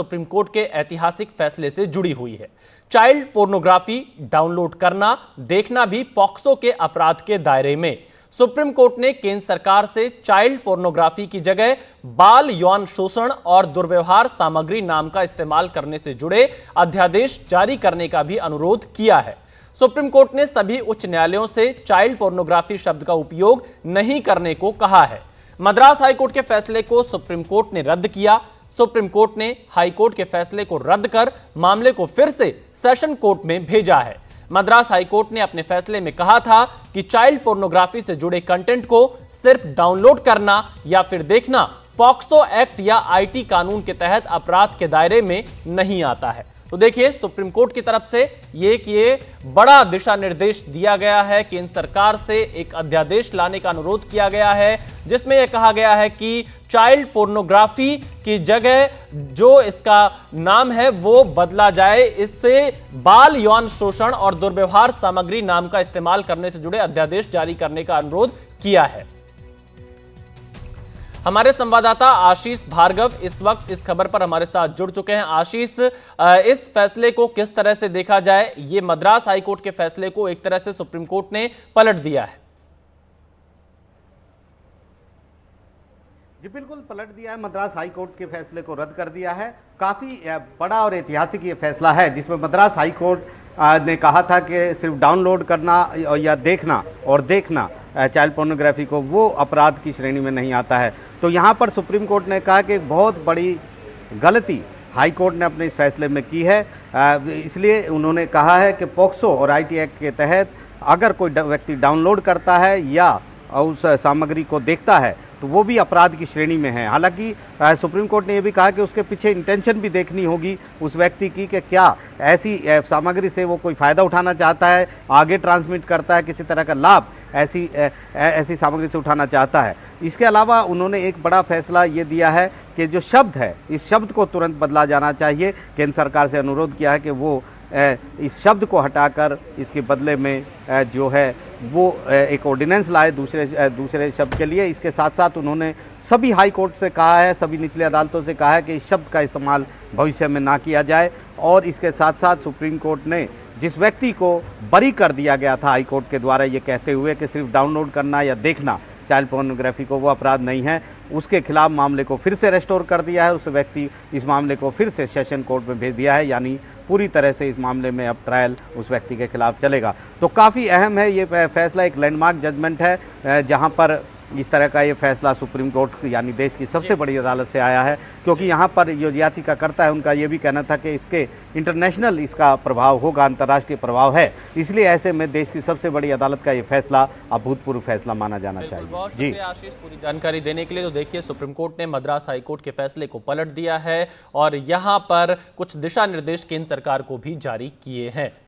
Supreme court के ऐतिहासिक फैसले से जुड़ी हुई है। चाइल्ड पोर्नोग्राफी डाउनलोड करना, देखना भी पॉक्सो के अपराध के दायरे में। सुप्रीम कोर्ट ने केंद्र सरकार से चाइल्ड पोर्नोग्राफी की जगह बाल यौन शोषण और दुर्व्यवहार सामग्री नाम का इस्तेमाल करने से जुड़े अध्यादेश जारी करने का भी अनुरोध किया है। सुप्रीम कोर्ट ने सभी उच्च न्यायालयों से चाइल्ड पोर्नोग्राफी शब्द का उपयोग नहीं करने को कहा है। मद्रास हाईकोर्ट के फैसले को सुप्रीम कोर्ट ने रद्द किया। सुप्रीम कोर्ट ने हाईकोर्ट के फैसले को रद्द कर मामले को फिर से सेशन कोर्ट में भेजा है। मद्रास हाईकोर्ट ने अपने फैसले में कहा था कि चाइल्ड पोर्नोग्राफी से जुड़े कंटेंट को सिर्फ डाउनलोड करना या फिर देखना पॉक्सो एक्ट या आईटी कानून के तहत अपराध के दायरे में नहीं आता है। तो देखिए, सुप्रीम कोर्ट की तरफ से ये बड़ा दिशा निर्देश दिया गया है। केंद्र सरकार से एक अध्यादेश लाने का अनुरोध किया गया है, जिसमें यह कहा गया है कि चाइल्ड पोर्नोग्राफी की जगह जो इसका नाम है वो बदला जाए। इससे बाल यौन शोषण और दुर्व्यवहार सामग्री नाम का इस्तेमाल करने से जुड़े अध्यादेश जारी करने का अनुरोध किया है। हमारे संवाददाता आशीष भार्गव इस वक्त इस खबर पर हमारे साथ जुड़ चुके हैं। आशीष, इस फैसले को किस तरह से देखा जाए? ये मद्रास हाईकोर्ट के फैसले को एक तरह से सुप्रीम कोर्ट ने पलट दिया है। जी बिल्कुल पलट दिया है। मद्रास हाईकोर्ट के फैसले को रद्द कर दिया है। काफ़ी बड़ा और ऐतिहासिक ये फैसला है, जिसमें मद्रास हाईकोर्ट ने कहा था कि सिर्फ डाउनलोड करना या देखना और देखना चाइल्ड पोर्नोग्राफी को वो अपराध की श्रेणी में नहीं आता है। तो यहाँ पर सुप्रीम कोर्ट ने कहा कि बहुत बड़ी गलती हाई कोर्ट ने अपने इस फैसले में की है। इसलिए उन्होंने कहा है कि पॉक्सो और आईटी एक्ट के तहत अगर कोई व्यक्ति डाउनलोड करता है या उस सामग्री को देखता है तो वो भी अपराध की श्रेणी में है। हालांकि सुप्रीम कोर्ट ने यह भी कहा कि उसके पीछे इंटेंशन भी देखनी होगी उस व्यक्ति की कि क्या ऐसी सामग्री से वो कोई फ़ायदा उठाना चाहता है, आगे ट्रांसमिट करता है, किसी तरह का लाभ ऐसी सामग्री से उठाना चाहता है। इसके अलावा उन्होंने एक बड़ा फैसला ये दिया है कि जो शब्द है इस शब्द को तुरंत बदला जाना चाहिए। केंद्र सरकार से अनुरोध किया है कि वो इस शब्द को हटाकर इसके बदले में जो है वो एक ऑर्डिनेंस लाए दूसरे शब्द के लिए। इसके साथ साथ उन्होंने सभी हाई कोर्ट से कहा है, सभी निचली अदालतों से कहा है कि इस शब्द का इस्तेमाल भविष्य में ना किया जाए। और इसके साथ साथ सुप्रीम कोर्ट ने जिस व्यक्ति को बरी कर दिया गया था हाई कोर्ट के द्वारा ये कहते हुए कि सिर्फ डाउनलोड करना या देखना चाइल्ड पोर्नोग्राफी को वो अपराध नहीं है, उसके खिलाफ मामले को फिर से रेस्टोर कर दिया है। उस व्यक्ति इस मामले को फिर से सेशन कोर्ट में भेज दिया है, यानी पूरी तरह से इस मामले में अब ट्रायल उस व्यक्ति के खिलाफ चलेगा। तो काफ़ी अहम है ये फैसला, एक लैंडमार्क जजमेंट है जहां पर इस तरह का ये फैसला सुप्रीम कोर्ट यानी देश की सबसे बड़ी अदालत से आया है। क्योंकि यहाँ पर जो याचिका करता है उनका ये भी कहना था कि इसके इंटरनेशनल इसका प्रभाव होगा, अंतर्राष्ट्रीय प्रभाव है, इसलिए ऐसे में देश की सबसे बड़ी अदालत का ये फैसला अभूतपूर्व फैसला माना जाना चाहिए। बहुत शुक्रिया आशीष पूरी जानकारी देने के लिए। तो देखिए, सुप्रीम कोर्ट ने मद्रास हाईकोर्ट के फैसले को पलट दिया है और यहाँ पर कुछ दिशा निर्देश केंद्र सरकार को भी जारी किए हैं।